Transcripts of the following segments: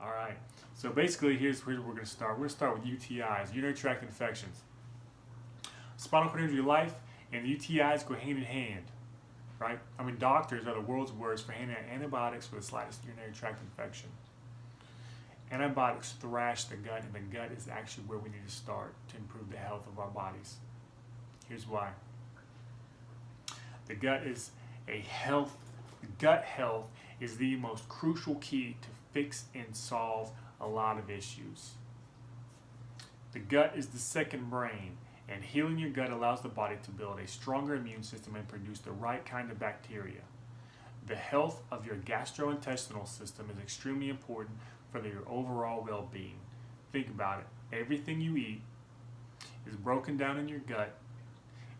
All right. So basically, here's where we're going to start. We're going to start with UTIs, urinary tract infections. Spinal cord injury, life, and UTIs go hand in hand, right? I mean, doctors are the world's worst for handing out antibiotics for the slightest urinary tract infection. Antibiotics thrash the gut, and the gut is actually where we need to start to improve the health of our bodies. Here's why. The gut is gut health is the most crucial key to fix and solve a lot of issues. The gut is the second brain, and healing your gut allows the body to build a stronger immune system and produce the right kind of bacteria. The health of your gastrointestinal system is extremely important for your overall well-being. Think about it. Everything you eat is broken down in your gut.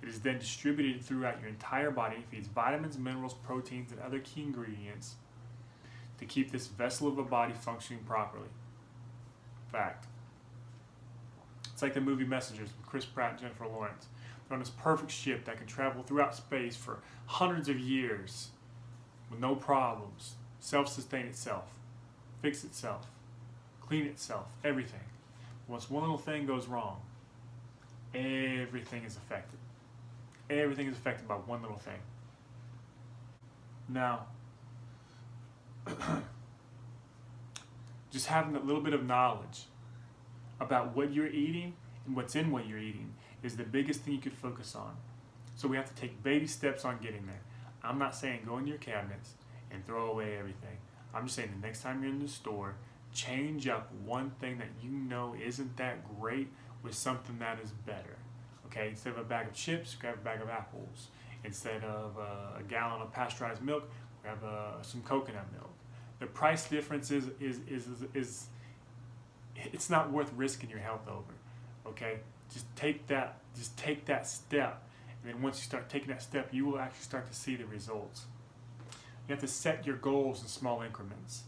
It is then distributed throughout your entire body. It feeds vitamins, minerals, proteins, and other key ingredients to keep this vessel of a body functioning properly. Fact. It's like the movie Messengers with Chris Pratt and Jennifer Lawrence. They're on this perfect ship that can travel throughout space for hundreds of years with no problems, self-sustain itself, fix itself, clean itself, everything. Once one little thing goes wrong, everything is affected. Everything is affected by one little thing. Now, just having a little bit of knowledge about what you're eating and what's in what you're eating is the biggest thing you could focus on. So we have to take baby steps on getting there. I'm not saying go in your cabinets and throw away everything. I'm just saying the next time you're in the store, change up one thing that you know isn't that great with something that is better. Okay, instead of a bag of chips, grab a bag of apples. Instead of a gallon of pasteurized milk, grab some coconut milk. The price difference is it's not worth risking your health over. Okay, just take that step, and then once you start taking that step, you will actually start to see the results. You have to set your goals in small increments,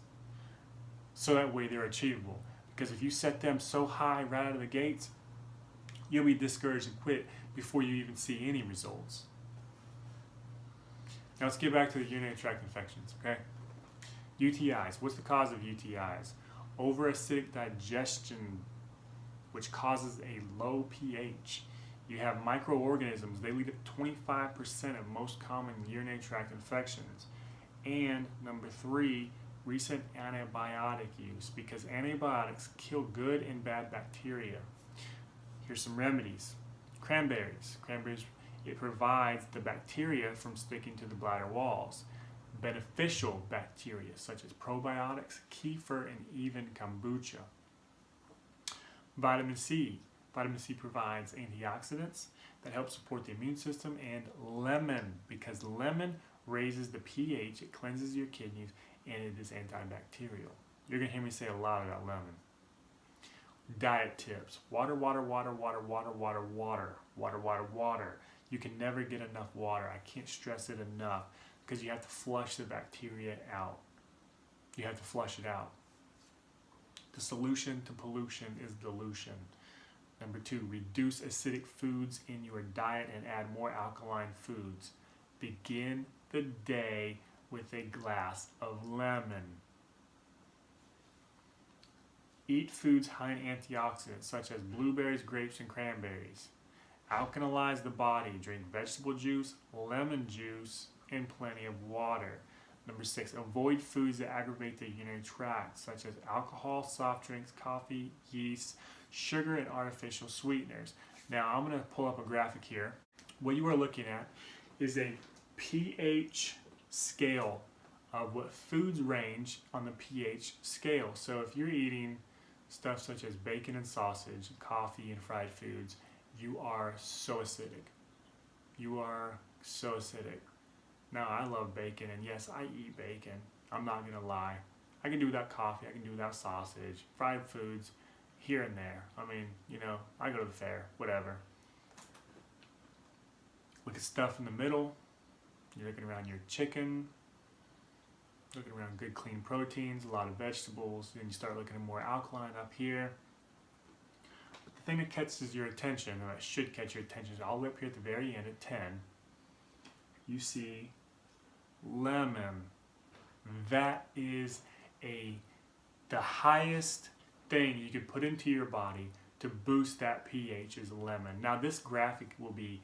so that way they're achievable. Because if you set them so high right out of the gates, you'll be discouraged and quit before you even see any results. Now let's get back to the urinary tract infections, okay? UTIs. What's the cause of UTIs? Overacidic digestion, which causes a low pH. You have microorganisms. They lead to 25% of most common urinary tract infections. And number 3, recent antibiotic use, because antibiotics kill good and bad bacteria. Here's some remedies. Cranberries. Cranberries, it provides the bacteria from sticking to the bladder walls. Beneficial bacteria such as probiotics, kefir, and even kombucha. Vitamin C. Vitamin C provides antioxidants that help support the immune system, and lemon, because lemon raises the pH, it cleanses your kidneys, and it is antibacterial. You're going to hear me say a lot about lemon. Diet tips. Water, water, water, water, water, water, water, water, water, water. You can never get enough water. I can't stress it enough, because you have to flush the bacteria out. You have to flush it out. The solution to pollution is dilution. Number 2, reduce acidic foods in your diet and add more alkaline foods. Begin the day with a glass of lemon. Eat foods high in antioxidants such as blueberries, grapes, and cranberries. Alkalize the body. Drink vegetable juice, lemon juice, and plenty of water. Number 6, avoid foods that aggravate the urinary tract, such as alcohol, soft drinks, coffee, yeast, sugar, and artificial sweeteners. Now I'm going to pull up a graphic here. What you are looking at is a pH scale of what foods range on the pH scale. So if you're eating stuff such as bacon and sausage, coffee and fried foods, you are so acidic. You are so acidic. Now, I love bacon, and yes, I eat bacon. I'm not going to lie. I can do without coffee. I can do without sausage. Fried foods, here and there. I mean, you know, I go to the fair, whatever. Look at stuff in the middle. You're looking around your chicken, looking around good clean proteins, a lot of vegetables. Then you start looking at more alkaline up here. But the thing that catches your attention, or that should catch your attention, is all the way up here at the very end at 10. You see lemon. That is a the highest thing you could put into your body to boost that pH is lemon. Now this graphic will be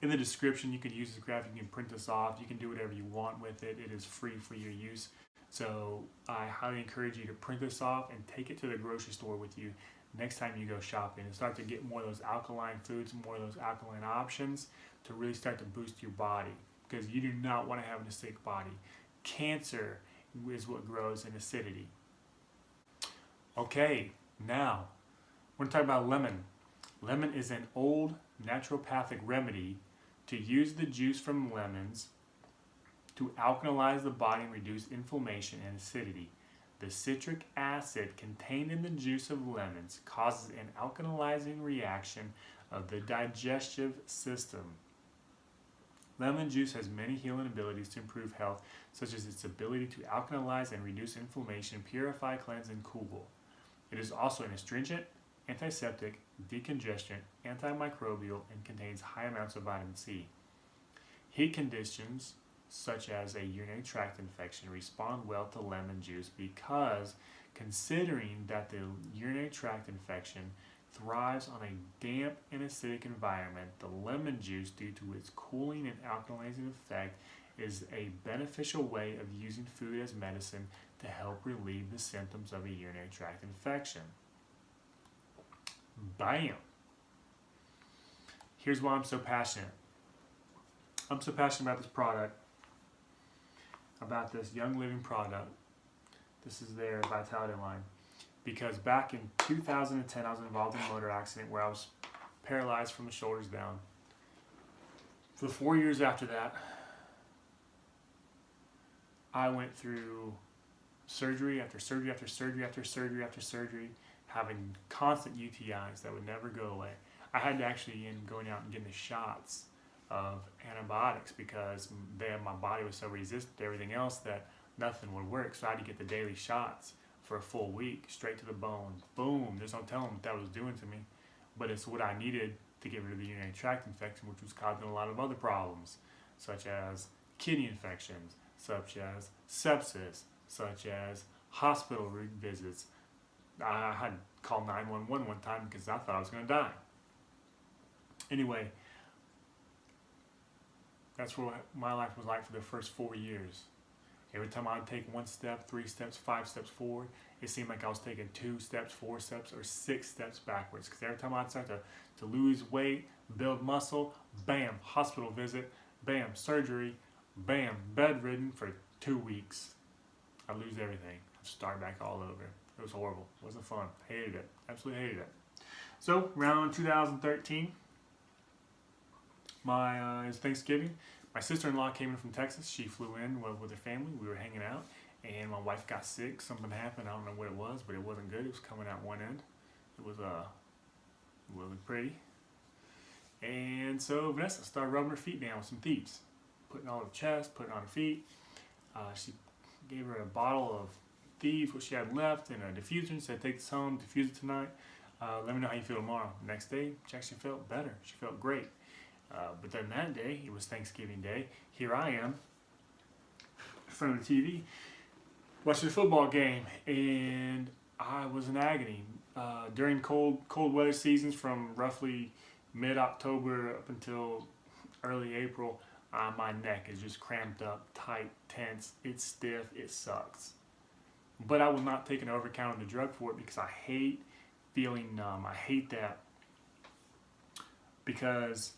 in the description. You can use this graphic, you can print this off, you can do whatever you want with it. It is free for your use. So I highly encourage you to print this off and take it to the grocery store with you next time you go shopping and start to get more of those alkaline foods, more of those alkaline options to really start to boost your body, because you do not want to have an acidic body. Cancer is what grows in acidity. Okay, now we're going to talk about lemon. Lemon is an old naturopathic remedy to use the juice from lemons to alkalize the body and reduce inflammation and acidity. The citric acid contained in the juice of lemons causes an alkalizing reaction of the digestive system. Lemon juice has many healing abilities to improve health, such as its ability to alkalize and reduce inflammation, purify, cleanse, and cool. It is also an astringent, antiseptic, decongestant, antimicrobial, and contains high amounts of vitamin C. Heat conditions, such as a urinary tract infection, respond well to lemon juice because, considering that the urinary tract infection thrives on a damp and acidic environment, the lemon juice, due to its cooling and alkalizing effect, is a beneficial way of using food as medicine to help relieve the symptoms of a urinary tract infection. Bam! Here's why I'm so passionate. I'm so passionate about this product, about this Young Living product. This is their Vitality line. Because back in 2010, I was involved in a motor accident where I was paralyzed from the shoulders down. For the 4 years after that, I went through surgery after surgery after surgery after surgery after surgery, having constant UTIs that would never go away. I had to actually end going out and getting the shots of antibiotics because my body was so resistant to everything else that nothing would work. So I had to get the daily shots for a full week, straight to the bone. Boom. There's no telling what that was doing to me. But it's what I needed to get rid of the urinary tract infection, which was causing a lot of other problems, such as kidney infections, such as sepsis, such as hospital visits. I had to call 911 one time because I thought I was going to die. Anyway, that's what my life was like for the first 4 years. Every time I would take 1 step, 3 steps, 5 steps forward, it seemed like I was taking 2 steps, 4 steps, or 6 steps backwards. Because every time I'd start to lose weight, build muscle, bam, hospital visit, bam, surgery, bam, bedridden for 2 weeks. I'd lose everything. I'd start back all over. It was horrible. It wasn't fun. Hated it. Absolutely hated it. So, around 2013, it was Thanksgiving. My sister-in-law came in from Texas. She flew in with her family. We were hanging out, and my wife got sick. Something happened. I don't know what it was, but it wasn't good. It was coming out one end. It was really pretty. And so Vanessa started rubbing her feet down with some thieves, putting it on her chest, putting it on her feet. She gave her a bottle of thieves, what she had left, and a diffuser, and said, "Take this home, diffuse it tonight. Let me know how you feel tomorrow." Next day, she actually felt better. She felt great. But then that day, it was Thanksgiving Day. Here I am, in front of the TV, watching a football game, and I was in agony. During cold weather seasons, from roughly mid-October up until early April, my neck is just cramped up, tight, tense. It's stiff. It sucks. But I will not take an over-the-counter drug for it because I hate feeling numb. I hate that because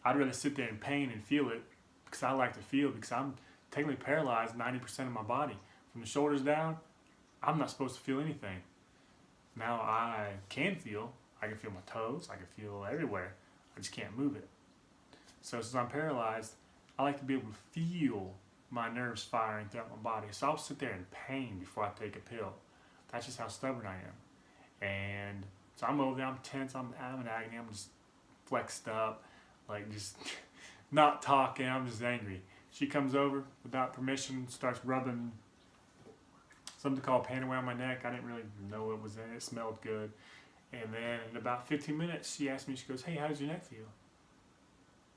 I'd rather sit there in pain and feel it because I like to feel, because I'm technically paralyzed 90% of my body. From the shoulders down, I'm not supposed to feel anything. Now I can feel. I can feel my toes. I can feel everywhere. I just can't move it. So since I'm paralyzed, I like to be able to feel my nerves firing throughout my body. So I'll sit there in pain before I take a pill. That's just how stubborn I am. And so I'm over there. I'm tense. I'm in agony. I'm just flexed up. Like, just not talking. I'm just angry. She comes over without permission, starts rubbing something called pain around my neck. I didn't really know what was in it. It smelled good. And then in about 15 minutes, she asked me, she goes, "Hey, how does your neck feel?"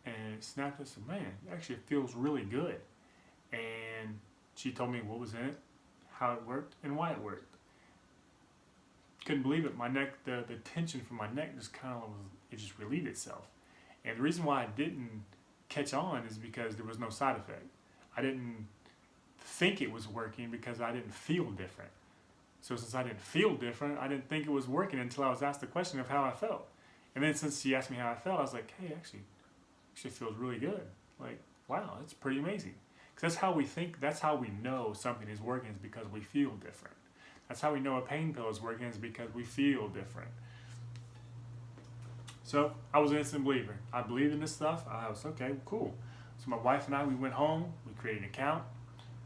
And it snapped. I said, "Man, actually it feels really good." And she told me what was in it, how it worked and why it worked. Couldn't believe it. My neck, the tension from my neck just kind of it just relieved itself. And the reason why I didn't catch on is because there was no side effect. I didn't think it was working because I didn't feel different. So since I didn't feel different, I didn't think it was working until I was asked the question of how I felt. And then since she asked me how I felt, I was like, hey, actually feels really good. Like, wow, that's pretty amazing. Because that's how we think, that's how we know something is working, is because we feel different. That's how we know a pain pill is working, is because we feel different. So I was an instant believer. I believed in this stuff. I was, okay, cool. So my wife and I, we went home, we created an account,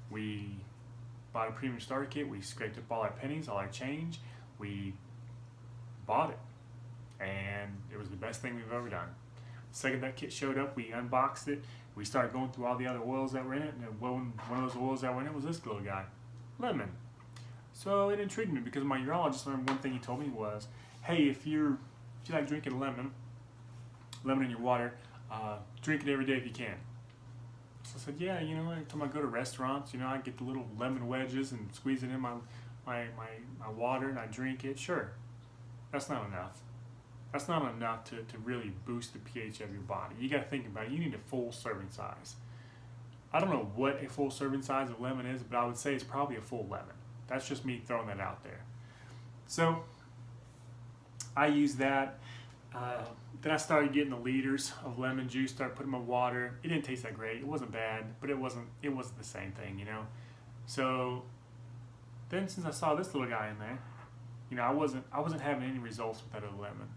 we bought a premium starter kit, we scraped up all our pennies, all our change, we bought it. And it was the best thing we've ever done. The second that kit showed up, we unboxed it, we started going through all the other oils that were in it, and one of those oils that were in it was this little guy, lemon. So it intrigued me because my urologist, one thing he told me was, hey, if you like drinking lemon in your water, drink it every day if you can. So I said, yeah, every time I go to restaurants, I get the little lemon wedges and squeeze it in my water and I drink it. Sure, that's not enough. That's not enough to really boost the pH of your body. You got to think about it. You need a full serving size. I don't know what a full serving size of lemon is, but I would say it's probably a full lemon. That's just me throwing that out there. So I used that. Then I started getting the liters of lemon juice, started putting in my water. It didn't taste that great. It wasn't bad, but it wasn't the same thing, So then since I saw this little guy in there, I wasn't having any results with that other lemon.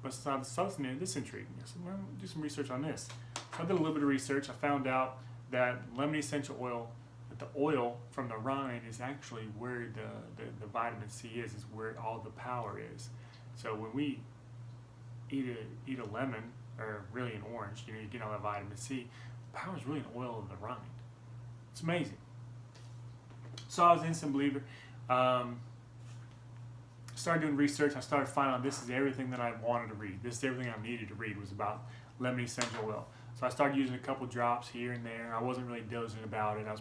But since I saw this intrigued me. I said, well, do some research on this. So I did a little bit of research. I found out that lemon essential oil, that the oil from the rind is actually where the vitamin C is where all the power is. So when we eat a lemon, or really an orange, you get all that vitamin C, the power is really an oil of the rind. It's amazing. So I was an instant believer. Started doing research. I started finding out this is everything that I wanted to read. This is everything I needed to read was about lemon essential oil. So I started using a couple drops here and there. I wasn't really diligent about it. I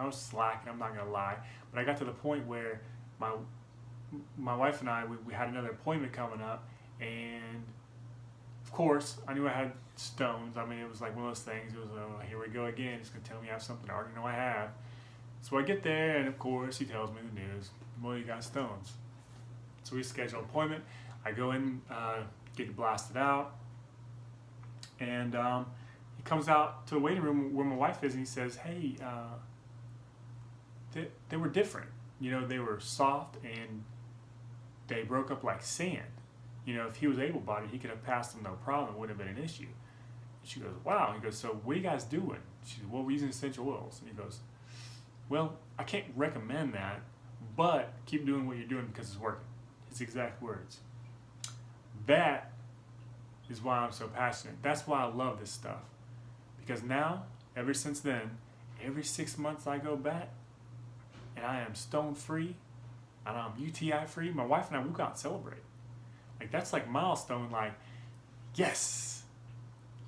was slacking, I'm not gonna lie. But I got to the point where my wife and I, we had another appointment coming up, and of course I knew I had stones. I mean, it was like one of those things. It was, oh, here we go again. He's gonna tell me I have something I already know I have. So I get there, and of course he tells me the news. Well, you got stones. So we schedule an appointment. I go in, get blasted out, and he comes out to the waiting room where my wife is, and he says, hey, they were different. They were soft, and they broke up like sand. If he was able-bodied, he could have passed them no problem. It wouldn't have been an issue. And she goes, wow. He goes, so what are you guys doing? She goes, well, we're using essential oils. And he goes, well, I can't recommend that, but keep doing what you're doing because it's working. His exact words. That is why I'm so passionate. That's why I love this stuff. Because now, ever since then, every 6 months I go back, and I am stone free, and I'm UTI free. My wife and I, we go out and celebrate. Like, that's like milestone, like, yes,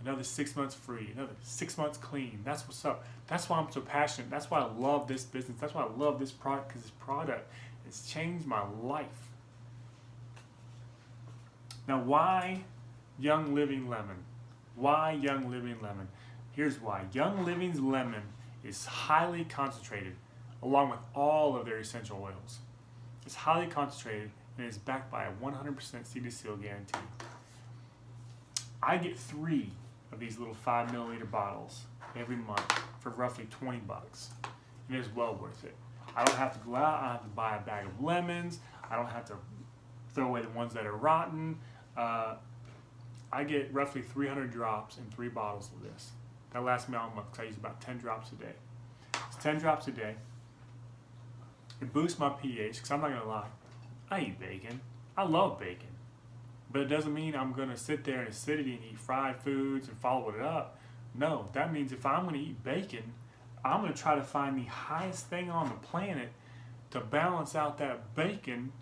another 6 months free, another 6 months clean. That's what's up. That's why I'm so passionate. That's why I love this business. That's why I love this product, because this product has changed my life. Now, why Young Living Lemon? Why Young Living Lemon? Here's why. Young Living's lemon is highly concentrated, along with all of their essential oils. It's highly concentrated and is backed by a 100% seed to seal guarantee. I get 3 of these little 5 milliliter bottles every month for roughly $20. And it is well worth it. I don't have to go out. I don't have to buy a bag of lemons. I don't have to throw away the ones that are rotten. I get roughly 300 drops in 3 bottles of this. That lasts me all month because I use about 10 drops a day. It's 10 drops a day. It boosts my pH because I'm not going to lie. I eat bacon. I love bacon. But it doesn't mean I'm going to sit there in acidity and eat fried foods and follow it up. No, that means if I'm going to eat bacon, I'm going to try to find the highest thing on the planet to balance out that bacon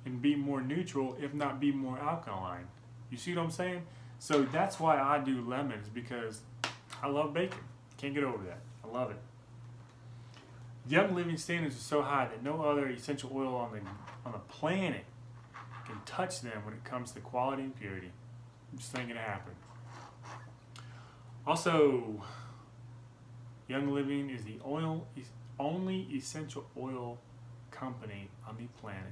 and be more neutral, if not be more alkaline. You see what I'm saying? So that's why I do lemons, because I love bacon. Can't get over that. I love it. Young Living standards are so high that no other essential oil on the planet can touch them when it comes to quality and purity. I'm just thinking it happen. Also, Young Living is the only essential oil company on the planet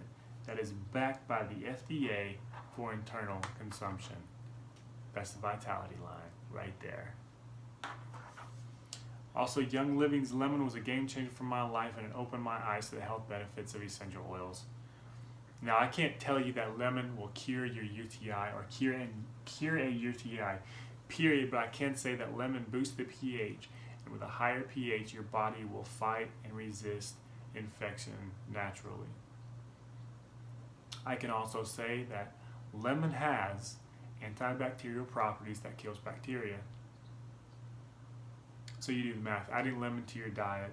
that is backed by the FDA for internal consumption. That's the Vitality line right there. Also, Young Living's lemon was a game changer for my life, and it opened my eyes to the health benefits of essential oils. Now, I can't tell you that lemon will cure your UTI or cure a UTI, period, but I can say that lemon boosts the pH, and with a higher pH, your body will fight and resist infection naturally. I can also say that lemon has antibacterial properties that kills bacteria. So you do the math. Adding lemon to your diet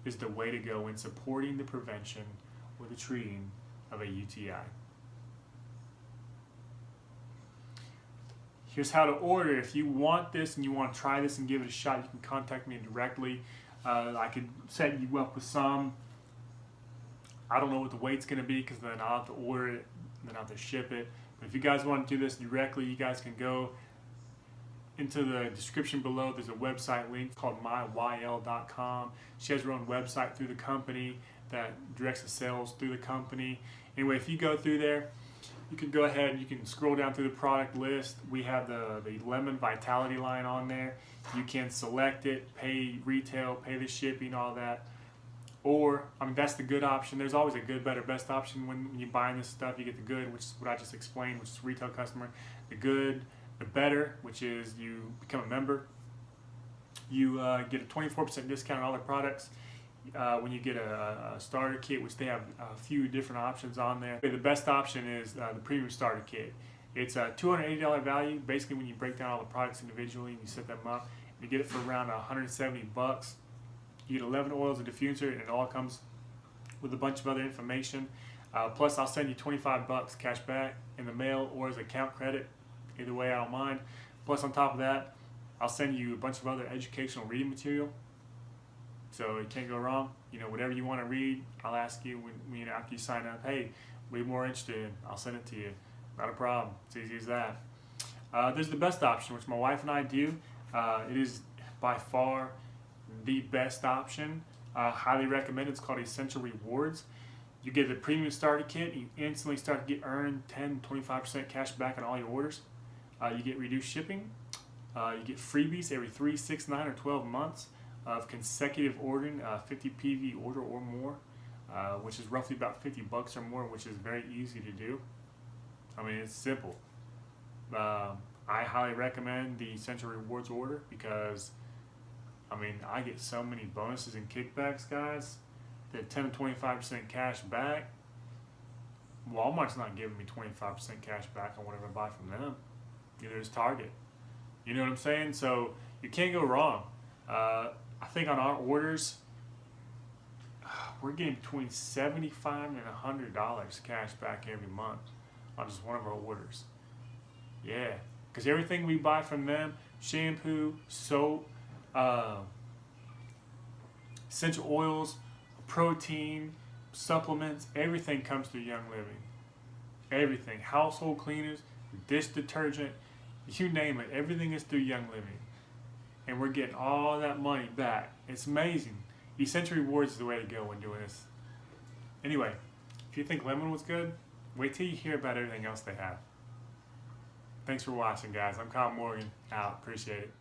is the way to go in supporting the prevention or the treating of a UTI. Here's how to order. If you want this and you want to try this and give it a shot, you can contact me directly. I could set you up with some. I don't know what the weight's going to be because then I'll have to order it and then I'll have to ship it. But if you guys want to do this directly, you guys can go into the description below. There's a website link called myYL.com. She has her own website through the company that directs the sales through the company. Anyway, if you go through there, you can go ahead and you can scroll down through the product list. We have the Lemon Vitality line on there. You can select it, pay retail, pay the shipping, all that. Or, I mean, that's the good option. There's always a good, better, best option when you're buying this stuff. You get the good, which is what I just explained, which is retail customer. The good, the better, which is you become a member. You get a 24% discount on all their products. When you get a starter kit, which they have a few different options on there. The best option is the premium starter kit. It's a $280 value. Basically, when you break down all the products individually and you set them up, you get it for around $170. You get 11 oils, a diffuser, and it all comes with a bunch of other information. Plus, I'll send you $25 cash back in the mail or as account credit. Either way, I don't mind. Plus, on top of that, I'll send you a bunch of other educational reading material. So it can't go wrong. You know, whatever you want to read, I'll ask you when after you sign up. Hey, what are you more interested in? I'll send it to you. Not a problem. It's easy as that. There's the best option, which my wife and I do. It is by far the best option. Highly recommend. It's called Essential Rewards. You get the premium starter kit. You instantly start to earn 10-25% cash back on all your orders. You get reduced shipping. You get freebies every 3, 6, 9, or 12 months of consecutive ordering, 50 PV order or more, which is roughly about $50 or more, which is very easy to do. I mean, it's simple. I highly recommend the Essential Rewards order because, I mean, I get so many bonuses and kickbacks, guys, that 10 to 25% cash back. Walmart's not giving me 25% cash back on whatever I buy from them. Neither is Target. You know what I'm saying? So you can't go wrong. I think on our orders, we're getting between $75 and $100 cash back every month on just one of our orders. Yeah, because everything we buy from them, shampoo, soap, essential oils, protein, supplements, everything comes through Young Living. Everything, household cleaners, dish detergent, you name it, everything is through Young Living. And we're getting all that money back. It's amazing. Essential Rewards is the way to go when doing this. Anyway, if you think lemon was good, wait till you hear about everything else they have. Thanks for watching, guys. I'm Kyle Morgan. Out. Appreciate it.